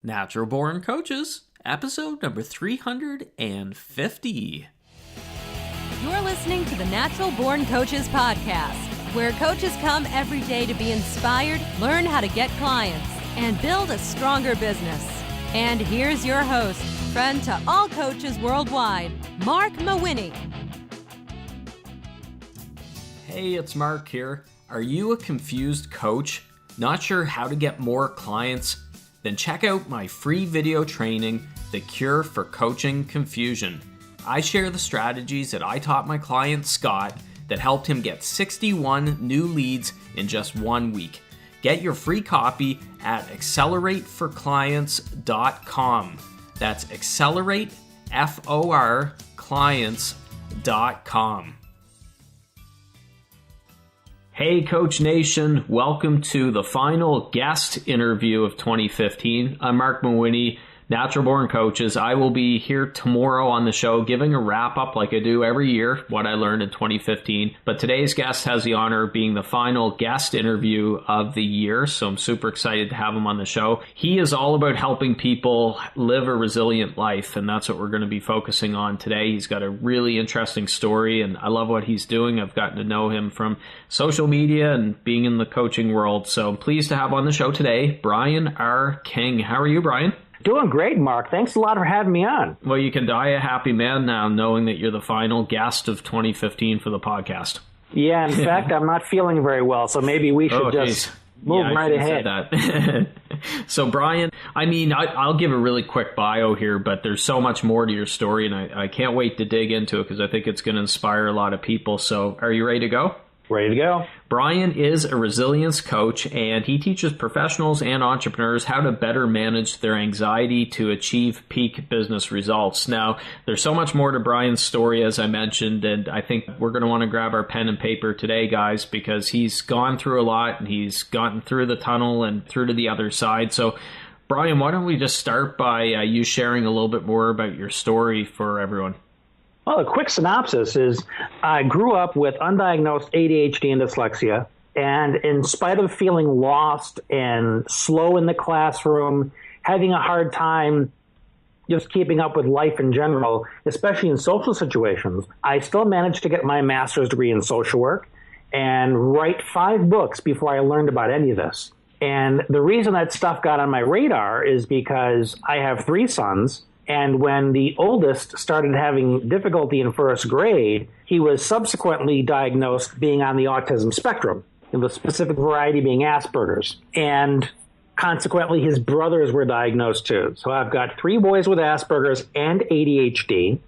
Natural Born Coaches, episode number 350. You're listening to the Natural Born Coaches podcast, where coaches come every day to be inspired, learn how to get clients, and build a stronger business. And here's your host, friend to all coaches worldwide, Marc Mawhinney. Hey, it's Mark here. Are you a confused coach? Not sure how to get more clients? Then check out my free video training, The Cure for Coaching Confusion. I share the strategies that I taught my client Scott that helped him get 61 new leads in just 1 week. Get your free copy at accelerateforclients.com. That's accelerateforclients.com. Hey Coach Nation, welcome to the final guest interview of 2015. I'm Marc Mawhinney, Natural Born Coaches. I will be here tomorrow on the show giving a wrap up like I do every year, what I learned in 2015. But today's guest has the honor of being the final guest interview of the year, so I'm super excited to have him on the show. He is all about helping people live a resilient life, and that's what we're going to be focusing on today. He's got a really interesting story, and I love what he's doing. I've gotten to know him from social media and being in the coaching world, so I'm pleased to have on the show today, Brian R. King. How are you, Brian? Doing great, Mark. Thanks a lot for having me on. Well, you can die a happy man now knowing that you're the final guest of 2015 for the podcast. Yeah, in fact, I'm not feeling very well, so maybe we should move right ahead. That. So, Brian, I'll give a really quick bio here, but there's so much more to your story, and I can't wait to dig into it because I think it's going to inspire a lot of people. So, are you ready to go? Ready to go. Brian is a resilience coach, and he teaches professionals and entrepreneurs how to better manage their anxiety to achieve peak business results. Now, there's so much more to Brian's story, as I mentioned, and I think we're going to want to grab our pen and paper today, guys, because he's gone through a lot, and he's gotten through the tunnel and through to the other side. So, Brian, why don't we just start by you sharing a little bit more about your story for everyone? Well, a quick synopsis is I grew up with undiagnosed ADHD and dyslexia, and in spite of feeling lost and slow in the classroom, having a hard time just keeping up with life in general, especially in social situations, I still managed to get my master's degree in social work and write 5 books before I learned about any of this. And the reason that stuff got on my radar is because I have 3 sons. And when the oldest started having difficulty in first grade, he was subsequently diagnosed being on the autism spectrum, the specific variety being Asperger's. And consequently, his brothers were diagnosed too. So I've got 3 boys with Asperger's and ADHD.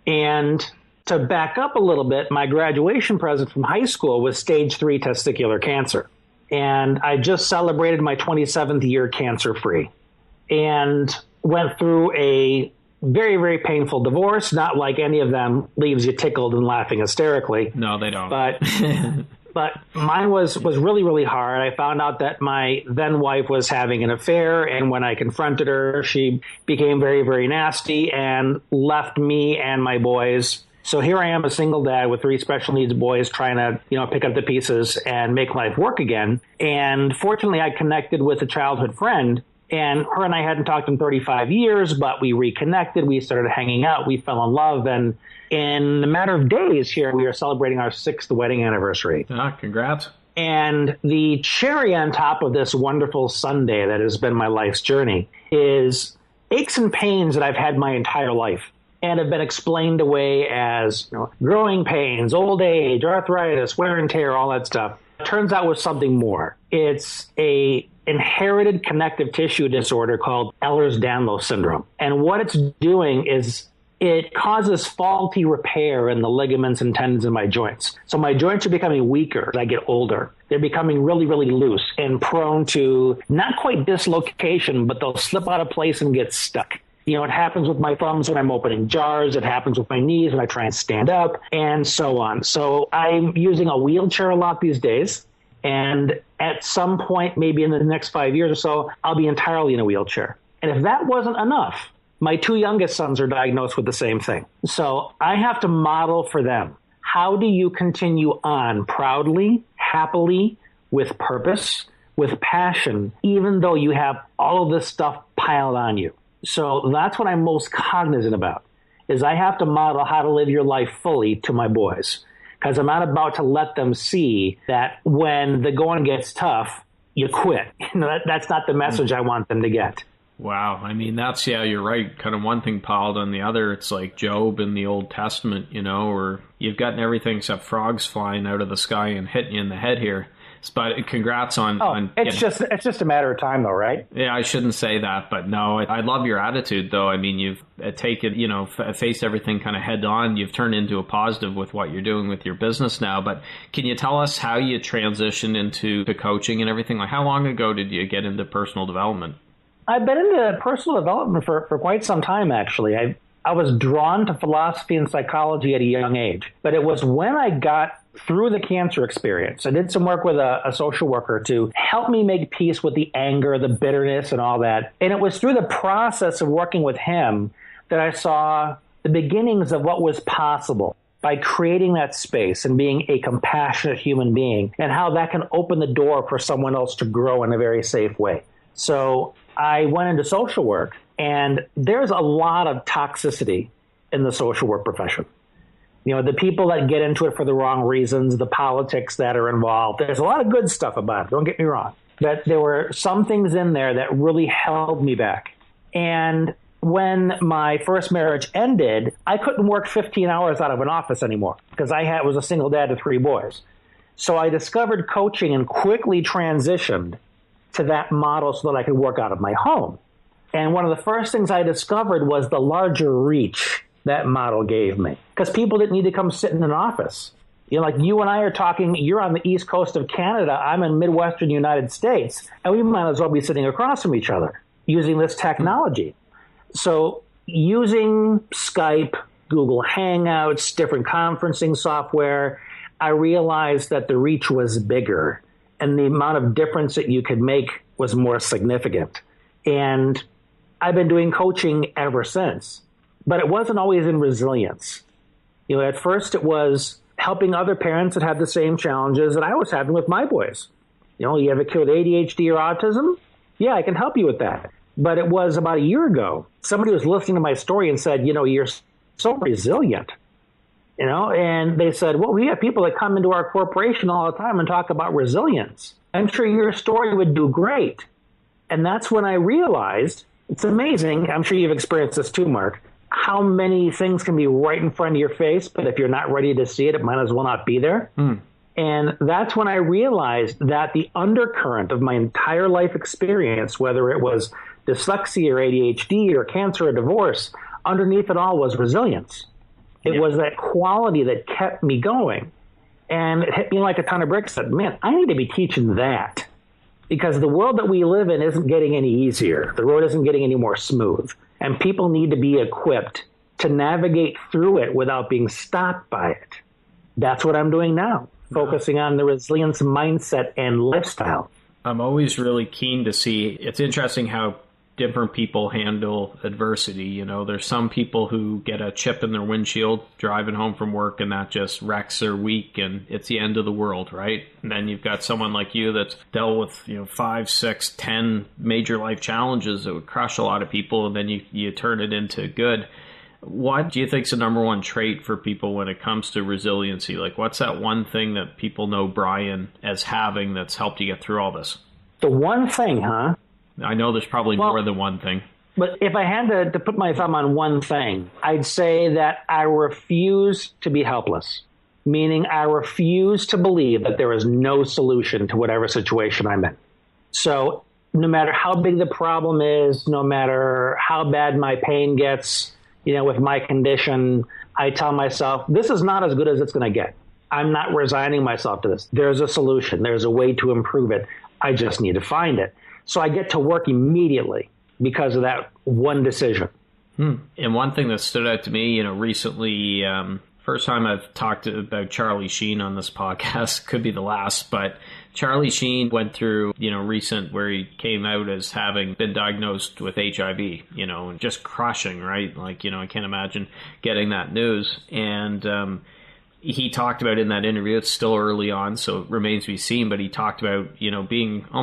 And to back up a little bit, my graduation present from high school was stage 3 testicular cancer. And I just celebrated my 27th year cancer-free. And went through a very, very painful divorce. Not like any of them leaves you tickled and laughing hysterically. No, they don't. But mine was really, really hard. I found out that my then wife was having an affair, and when I confronted her, she became very, very nasty and left me and my boys. So here I am, a single dad with 3 special needs boys trying to, pick up the pieces and make life work again. And fortunately, I connected with a childhood friend. And her and I hadn't talked in 35 years, but we reconnected. We started hanging out. We fell in love. And in a matter of days here, we are celebrating our 6th wedding anniversary. Congrats. And the cherry on top of this wonderful Sunday that has been my life's journey is aches and pains that I've had my entire life and have been explained away as growing pains, old age, arthritis, wear and tear, all that stuff. It turns out it was something more. It's a inherited connective tissue disorder called Ehlers-Danlos syndrome. And what it's doing is it causes faulty repair in the ligaments and tendons in my joints. So my joints are becoming weaker as I get older. They're becoming really, really loose and prone to not quite dislocation, but they'll slip out of place and get stuck. It happens with my thumbs when I'm opening jars. It happens with my knees when I try and stand up, and so on. So I'm using a wheelchair a lot these days. And at some point, maybe in the next 5 years or so, I'll be entirely in a wheelchair. And if that wasn't enough, my 2 youngest sons are diagnosed with the same thing. So I have to model for them. How do you continue on proudly, happily, with purpose, with passion, even though you have all of this stuff piled on you. So that's what I'm most cognizant about, is I have to model how to live your life fully to my boys, because I'm not about to let them see that when the going gets tough, you quit. That's not the message I want them to get. Wow. I mean, you're right. Kind of one thing piled on the other. It's like Job in the Old Testament, or you've gotten everything except frogs flying out of the sky and hitting you in the head here. But congrats on it's just a matter of time, though, right? Yeah, I shouldn't say that, but no, I love your attitude, though. I mean, you've taken, faced everything kind of head on. You've turned into a positive with what you're doing with your business now. But can you tell us how you transitioned into coaching and everything? Like, how long ago did you get into personal development? I've been into personal development for quite some time, actually. I was drawn to philosophy and psychology at a young age, but it was when I got through the cancer experience. I did some work with a social worker to help me make peace with the anger, the bitterness, and all that. And it was through the process of working with him that I saw the beginnings of what was possible by creating that space and being a compassionate human being, and how that can open the door for someone else to grow in a very safe way. So I went into social work, and there's a lot of toxicity in the social work profession. The people that get into it for the wrong reasons, the politics that are involved, there's a lot of good stuff about it, don't get me wrong. But there were some things in there that really held me back. And when my first marriage ended, I couldn't work 15 hours out of an office anymore because I was a single dad to 3 boys. So I discovered coaching and quickly transitioned to that model so that I could work out of my home. And one of the first things I discovered was the larger reach that model gave me, because people didn't need to come sit in an office. Like you and I are talking, you're on the East Coast of Canada, I'm in Midwestern United States, and we might as well be sitting across from each other using this technology. So using Skype, Google Hangouts, different conferencing software, I realized that the reach was bigger and the amount of difference that you could make was more significant. And I've been doing coaching ever since. But it wasn't always in resilience. At first it was helping other parents that had the same challenges that I was having with my boys. You have a kid with ADHD or autism? Yeah, I can help you with that. But it was about a year ago, somebody was listening to my story and said, you're so resilient. And they said, well, we have people that come into our corporation all the time and talk about resilience. I'm sure your story would do great. And that's when I realized, it's amazing, I'm sure you've experienced this too, Mark, how many things can be right in front of your face, but if you're not ready to see it, it might as well not be there. And that's when I realized that the undercurrent of my entire life experience, whether it was dyslexia or ADHD or cancer or divorce, underneath it all was resilience. It was that quality that kept me going. And it hit me like a ton of bricks. Said, man, I need to be teaching that, because the world that we live in isn't getting any easier. The road isn't getting any more smooth. And people need to be equipped to navigate through it without being stopped by it. That's what I'm doing now, focusing on the resilience mindset and lifestyle. I'm always really keen to see. It's interesting how different people handle adversity. There's some people who get a chip in their windshield driving home from work, and that just wrecks their week and it's the end of the world, right? And then you've got someone like you that's dealt with 5, 6, 10 major life challenges that would crush a lot of people, and then you turn it into good. What do you think is the number one trait for people when it comes to resiliency? Like, what's that one thing that people know Brian as having that's helped you get through all this? The one thing, huh? I know there's probably more than one thing. But if I had to put my thumb on one thing, I'd say that I refuse to be helpless, meaning I refuse to believe that there is no solution to whatever situation I'm in. So no matter how big the problem is, no matter how bad my pain gets, with my condition, I tell myself, this is not as good as it's going to get. I'm not resigning myself to this. There's a solution. There's a way to improve it. I just need to find it. So I get to work immediately because of that one decision. And one thing that stood out to me, recently, first time I've talked about Charlie Sheen on this podcast, could be the last, but Charlie Sheen went through, recent where he came out as having been diagnosed with HIV, and just crushing, right? Like, I can't imagine getting that news. And he talked about in that interview, it's still early on, so it remains to be seen, but he talked about, being a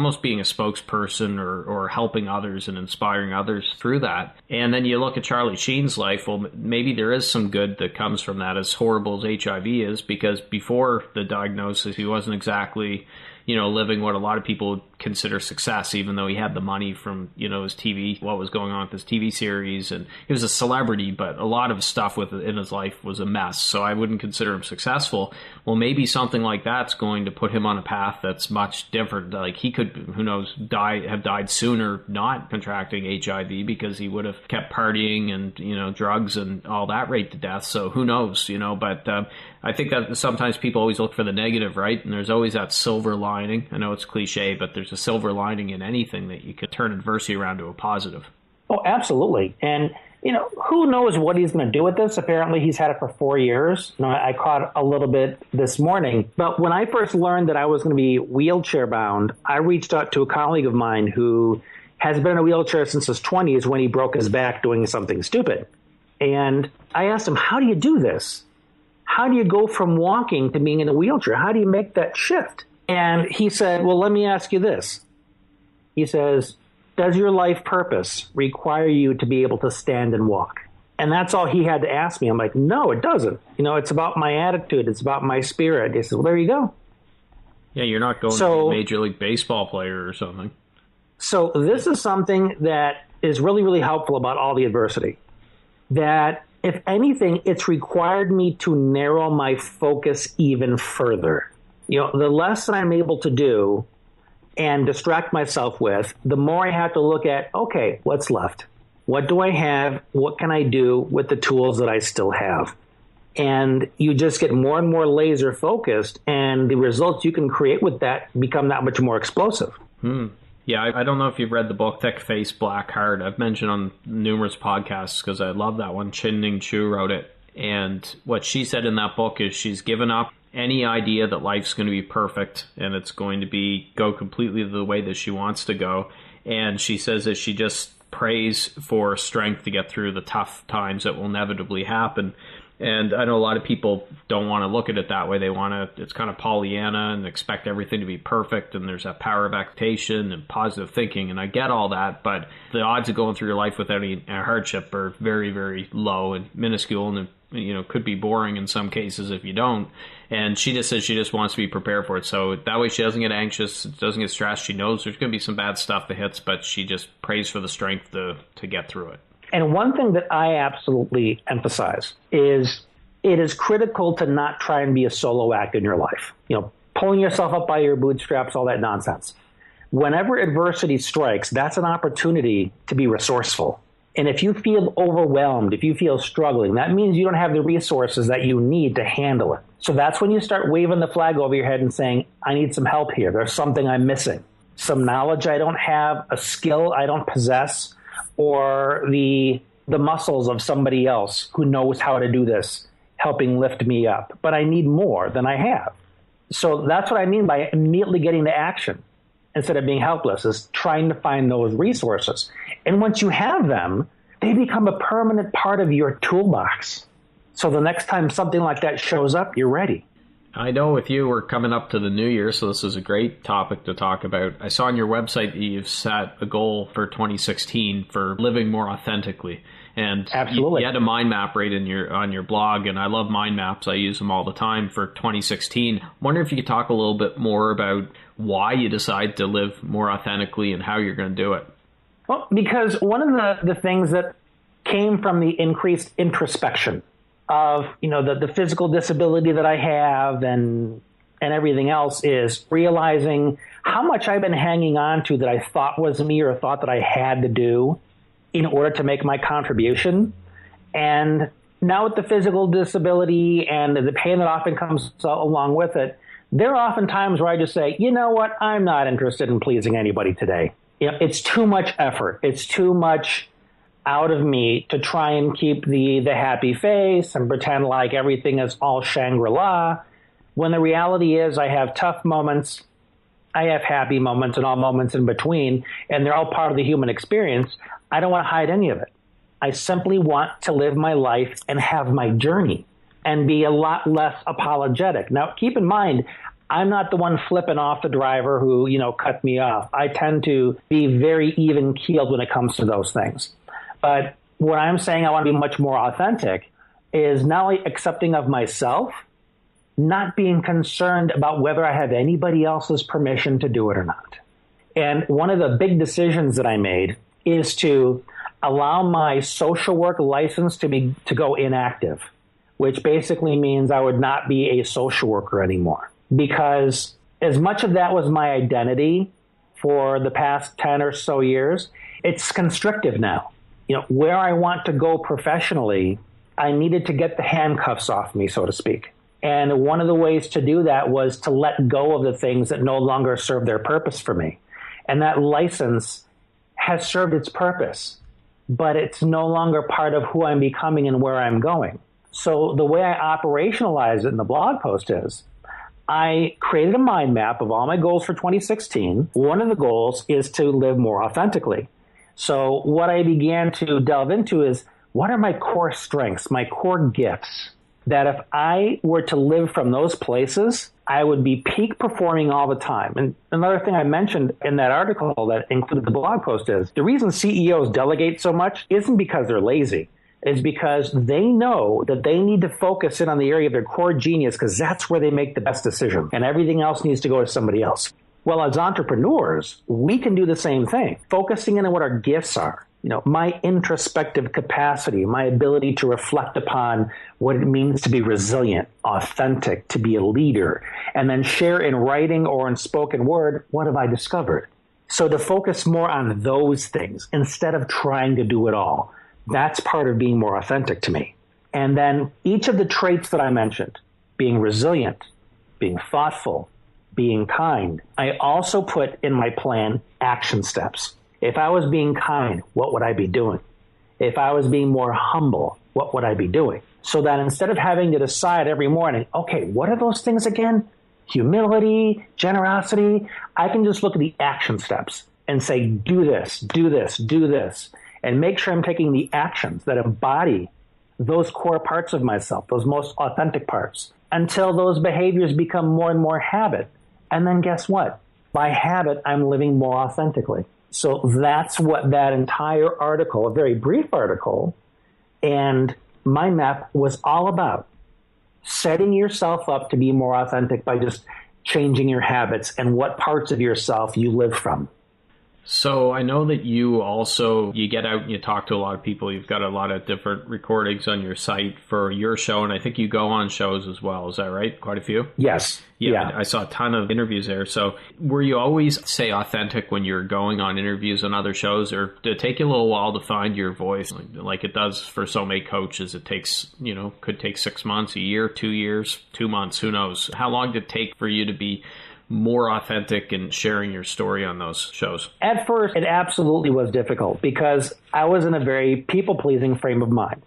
spokesperson or helping others and inspiring others through that. And then you look at Charlie Sheen's life, well, maybe there is some good that comes from that, as horrible as HIV is, because before the diagnosis, he wasn't exactly, living what a lot of people would consider success, even though he had the money from, his TV, what was going on with his TV series. And he was a celebrity, but a lot of stuff in his life was a mess. So I wouldn't consider him successful. Well, maybe something like that's going to put him on a path that's much different. Like he could, who knows, have died sooner not contracting HIV because he would have kept partying and, drugs and all that rate to death. So who knows, but I think that sometimes people always look for the negative, right? And there's always that silver lining. I know it's cliche, but there's a silver lining in anything that you could turn adversity around to a positive. Oh, absolutely. And, who knows what he's going to do with this? Apparently he's had it for 4 years. I caught a little bit this morning. But when I first learned that I was going to be wheelchair bound, I reached out to a colleague of mine who has been in a wheelchair since his 20s when he broke his back doing something stupid. And I asked him, how do you do this? How do you go from walking to being in a wheelchair? How do you make that shift? And he said, well, let me ask you this. He says, does your life purpose require you to be able to stand and walk? And that's all he had to ask me. I'm like, no, it doesn't. It's about my attitude. It's about my spirit. He says, well, there you go. Yeah, you're not going to be a Major League Baseball player or something. So this is something that is really, really helpful about all the adversity. That, if anything, it's required me to narrow my focus even further. The less that I'm able to do and distract myself with, the more I have to look at, okay, what's left? What do I have? What can I do with the tools that I still have? And you just get more and more laser focused, and the results you can create with that become that much more explosive. Yeah, I don't know if you've read the book Thick Face, Black Heart. I've mentioned on numerous podcasts because I love that one. Chin-Ning Chu wrote it. And what she said in that book is she's given up any idea that life's going to be perfect and it's going to go completely the way that she wants to go. And she says that she just prays for strength to get through the tough times that will inevitably happen. And I know a lot of people don't want to look at it that way. They want to, it's kind of Pollyanna and expect everything to be perfect. And there's that power of expectation and positive thinking. And I get all that. But the odds of going through your life without any hardship are very, very low and minuscule. And, could be boring in some cases if you don't. And she just says she just wants to be prepared for it. So that way she doesn't get anxious, doesn't get stressed. She knows there's going to be some bad stuff that hits, but she just prays for the strength to get through it. And one thing that I absolutely emphasize is it is critical to not try and be a solo act in your life. Pulling yourself up by your bootstraps, all that nonsense. Whenever adversity strikes, that's an opportunity to be resourceful. And if you feel overwhelmed, if you feel struggling, that means you don't have the resources that you need to handle it. So that's when you start waving the flag over your head and saying, I need some help here. There's something I'm missing. Some knowledge I don't have, a skill I don't possess, or the muscles of somebody else who knows how to do this, helping lift me up. But I need more than I have. So that's what I mean by immediately getting to action instead of being helpless, is trying to find those resources. And once you have them, they become a permanent part of your toolbox. So the next time something like that shows up, you're ready. I know with you, we're coming up to the new year, so this is a great topic to talk about. I saw on your website that you've set a goal for 2016 for living more authentically. And absolutely, you had a mind map right on your blog, and I love mind maps. I use them all the time for 2016. I wonder if you could talk a little bit more about why you decide to live more authentically and how you're going to do it. Well, because one of the things that came from the increased introspection of, the physical disability that I have and everything else is realizing how much I've been hanging on to that I thought was me or thought that I had to do in order to make my contribution. And now with the physical disability and the pain that often comes along with it, there are often times where I just say, you know what, I'm not interested in pleasing anybody today. It's too much effort. It's too much out of me to try and keep the happy face and pretend like everything is all Shangri-La, when the reality is I have tough moments, I have happy moments, and all moments in between, and they're all part of the human experience. I don't want to hide any of it. I simply want to live my life and have my journey. and be a lot less apologetic. Now, keep in mind, I'm not the one flipping off the driver who, cut me off. I tend to be very even-keeled when it comes to those things. But what I'm saying I want to be much more authentic is not only accepting of myself, not being concerned about whether I have anybody else's permission to do it or not. And one of the big decisions that I made is to allow my social work license to go inactive, which basically means I would not be a social worker anymore. Because as much of that was my identity for the past 10 or so years, it's constrictive now. Where I want to go professionally, I needed to get the handcuffs off me, so to speak. And one of the ways to do that was to let go of the things that no longer serve their purpose for me. And that license has served its purpose, but it's no longer part of who I'm becoming and where I'm going. So the way I operationalize it in the blog post is I created a mind map of all my goals for 2016. One of the goals is to live more authentically. So what I began to delve into is, what are my core strengths, my core gifts, that if I were to live from those places, I would be peak performing all the time. And another thing I mentioned in that article that included the blog post is the reason CEOs delegate so much isn't because they're lazy. It's because they know that they need to focus in on the area of their core genius because that's where they make the best decision. And everything else needs to go to somebody else. Well, as entrepreneurs, we can do the same thing, focusing in on what our gifts are. My introspective capacity, my ability to reflect upon what it means to be resilient, authentic, to be a leader, and then share in writing or in spoken word, what have I discovered? So to focus more on those things instead of trying to do it all, that's part of being more authentic to me. And then each of the traits that I mentioned, being resilient, being thoughtful, being kind, I also put in my plan action steps. If I was being kind, what would I be doing? If I was being more humble, what would I be doing? So that instead of having to decide every morning, okay, what are those things again? Humility, generosity. I can just look at the action steps and say, do this, do this, do this, and make sure I'm taking the actions that embody those core parts of myself, those most authentic parts, until those behaviors become more and more habit. And then guess what? By habit, I'm living more authentically. So that's what that entire article, a very brief article, and mind map was all about. Setting yourself up to be more authentic by just changing your habits and what parts of yourself you live from. So I know that you get out and you talk to a lot of people. You've got a lot of different recordings on your site for your show, and I think you go on shows as well. Is that right? Quite a few? Yes. Yeah. I saw a ton of interviews there. So were you always, say, authentic when you're going on interviews on other shows, or did it take you a little while to find your voice? Like it does for so many coaches. It takes, could take 6 months, a year, 2 years, 2 months, who knows? How long did it take for you to be more authentic and sharing your story on those shows? At first, it absolutely was difficult because I was in a very people-pleasing frame of mind.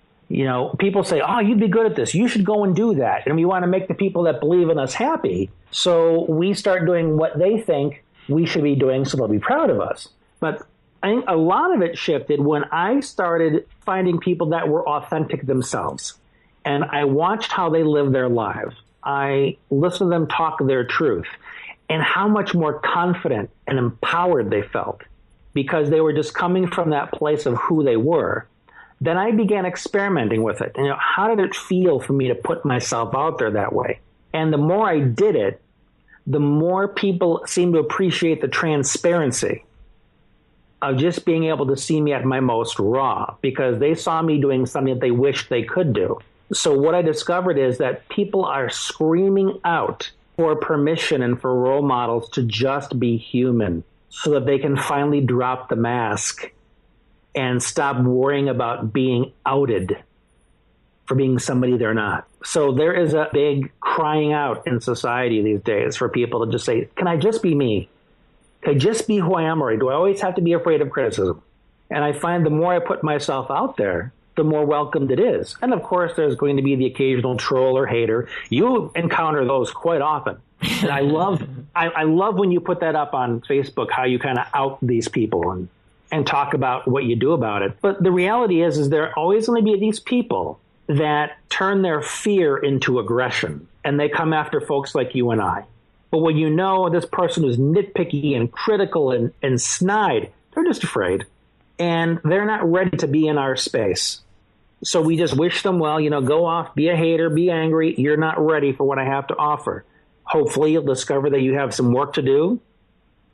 People say, oh, you'd be good at this. You should go and do that. And we want to make the people that believe in us happy. So we start doing what they think we should be doing so they'll be proud of us. But I think a lot of it shifted when I started finding people that were authentic themselves. And I watched how they lived their lives. I listened to them talk their truth. And how much more confident and empowered they felt because they were just coming from that place of who they were. Then I began experimenting with it. How did it feel for me to put myself out there that way? And the more I did it, the more people seemed to appreciate the transparency of just being able to see me at my most raw because they saw me doing something that they wished they could do. So what I discovered is that people are screaming out for permission and for role models to just be human so that they can finally drop the mask and stop worrying about being outed for being somebody they're not. So there is a big crying out in society these days for people to just say, can I just be me? Can I just be who I am, or do I always have to be afraid of criticism? And I find the more I put myself out there, the more welcomed it is. And of course, there's going to be the occasional troll or hater. You encounter those quite often. And I love when you put that up on Facebook, how you kind of out these people and talk about what you do about it. But the reality is there are always going to be these people that turn their fear into aggression, and they come after folks like you and I. But when you know this person is nitpicky and critical and snide, they're just afraid, and they're not ready to be in our space. So we just wish them well, go off, be a hater, be angry. You're not ready for what I have to offer. Hopefully you'll discover that you have some work to do.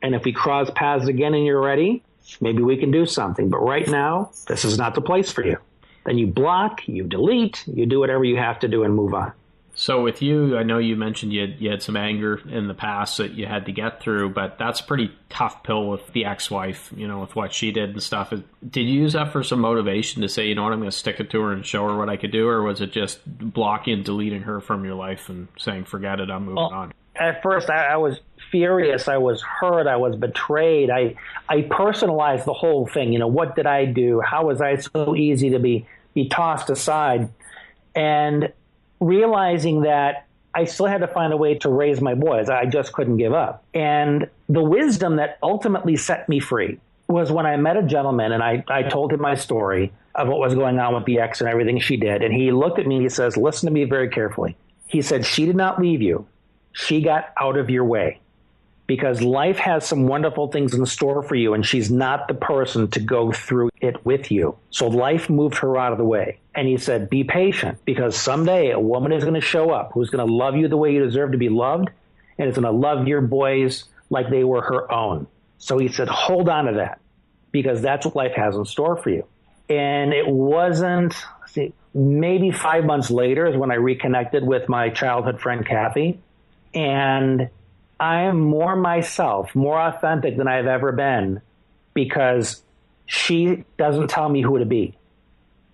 And if we cross paths again and you're ready, maybe we can do something. But right now, this is not the place for you. Then you block, you delete, you do whatever you have to do and move on. So with you, I know you mentioned you had some anger in the past that you had to get through, but that's a pretty tough pill with the ex-wife, with what she did and stuff. Did you use that for some motivation to say, you know what, I'm going to stick it to her and show her what I could do? Or was it just blocking and deleting her from your life and saying, forget it, I'm moving on? At first, I was furious. I was hurt. I was betrayed. I personalized the whole thing. What did I do? How was I so easy to be tossed aside? And realizing that I still had to find a way to raise my boys. I just couldn't give up. And the wisdom that ultimately set me free was when I met a gentleman and I told him my story of what was going on with the ex and everything she did. And he looked at me and he says, listen to me very carefully. He said, she did not leave you. She got out of your way. Because life has some wonderful things in store for you, and she's not the person to go through it with you. So life moved her out of the way. And he said, be patient, because someday a woman is going to show up who's going to love you the way you deserve to be loved, and is going to love your boys like they were her own. So he said, hold on to that, because that's what life has in store for you. And it wasn't, maybe 5 months later is when I reconnected with my childhood friend, Kathy. And I am more myself, more authentic than I've ever been, because she doesn't tell me who to be.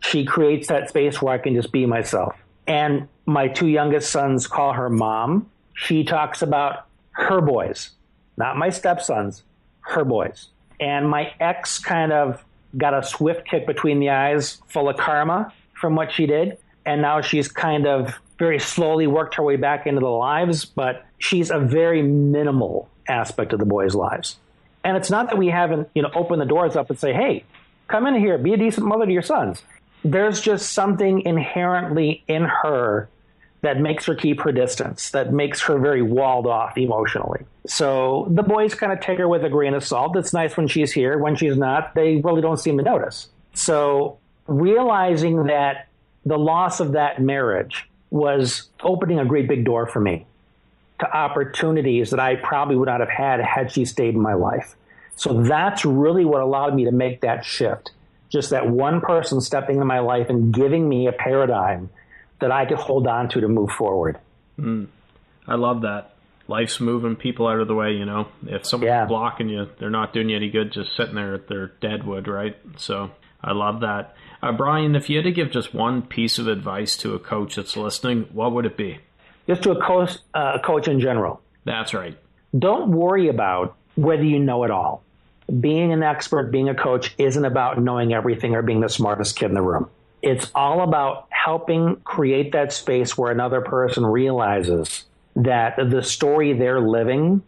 She creates that space where I can just be myself. And my 2 youngest sons call her mom. She talks about her boys, not my stepsons, her boys. And my ex kind of got a swift kick between the eyes, full of karma from what she did. And now she's kind of very slowly worked her way back into the lives, but she's a very minimal aspect of the boys' lives. And it's not that we haven't, opened the doors up and say, hey, come in here, be a decent mother to your sons. There's just something inherently in her that makes her keep her distance, that makes her very walled off emotionally. So the boys kind of take her with a grain of salt. It's nice when she's here. When she's not, they really don't seem to notice. So realizing that the loss of that marriage was opening a great big door for me to opportunities that I probably would not have had she stayed in my life. So that's really what allowed me to make that shift. Just that one person stepping into my life and giving me a paradigm that I could hold on to move forward. I love that. Life's moving people out of the way, If someone's blocking you, they're not doing you any good just sitting there at their deadwood, right? So I love that. Brian, if you had to give just one piece of advice to a coach that's listening, what would it be? Just to a coach in general. That's right. Don't worry about whether you know it all. Being an expert, being a coach isn't about knowing everything or being the smartest kid in the room. It's all about helping create that space where another person realizes that the story they're living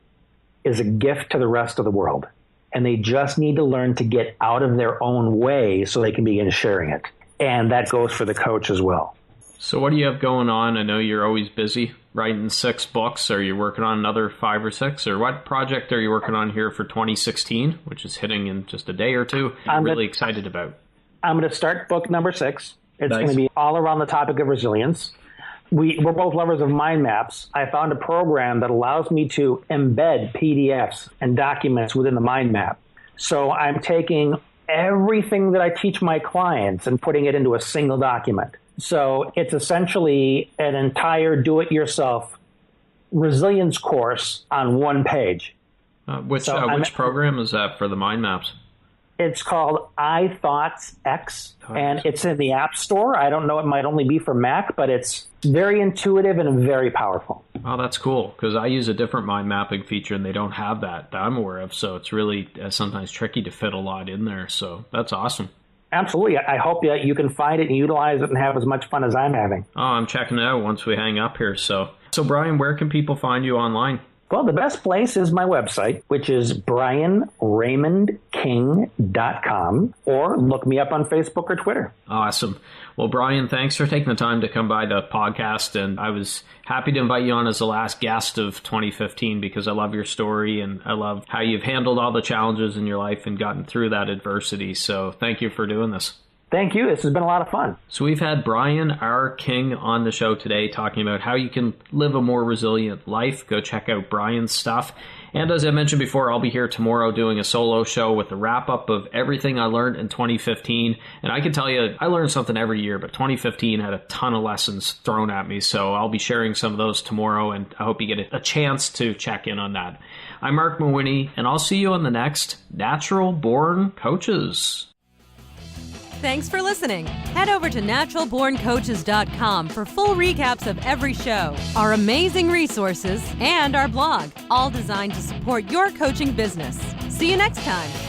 is a gift to the rest of the world. And they just need to learn to get out of their own way so they can begin sharing it. And that goes for the coach as well. So what do you have going on? I know you're always busy writing 6 books. Are you working on another 5 or 6? Or what project are you working on here for 2016, which is hitting in just a day or two? I'm really excited about. I'm going to start book number 6. It's going to be all around the topic of resilience. We're both lovers of mind maps. I found a program that allows me to embed PDFs and documents within the mind map. So I'm taking everything that I teach my clients and putting it into a single document. So it's essentially an entire do-it-yourself resilience course on one page. Which program is that for the mind maps? It's called iThoughts X, and it's in the App Store. I don't know, it might only be for Mac, but it's very intuitive and very powerful. Oh, that's cool, because I use a different mind mapping feature, and they don't have that I'm aware of, so it's really sometimes tricky to fit a lot in there, so that's awesome. Absolutely. I hope that you can find it and utilize it and have as much fun as I'm having. Oh, I'm checking it out once we hang up here. So Brian, where can people find you online? Well, the best place is my website, which is brianraymondking.com, or look me up on Facebook or Twitter. Awesome. Well, Brian, thanks for taking the time to come by the podcast, and I was happy to invite you on as the last guest of 2015 because I love your story and I love how you've handled all the challenges in your life and gotten through that adversity. So thank you for doing this. Thank you. This has been a lot of fun. So we've had Brian R. King on the show today talking about how you can live a more resilient life. Go check out Brian's stuff. And as I mentioned before, I'll be here tomorrow doing a solo show with a wrap-up of everything I learned in 2015. And I can tell you, I learn something every year, but 2015 had a ton of lessons thrown at me. So I'll be sharing some of those tomorrow, and I hope you get a chance to check in on that. I'm Marc Mawhinney, and I'll see you on the next Natural Born Coaches. Thanks for listening. Head over to naturalborncoaches.com for full recaps of every show, our amazing resources, and our blog, all designed to support your coaching business. See you next time.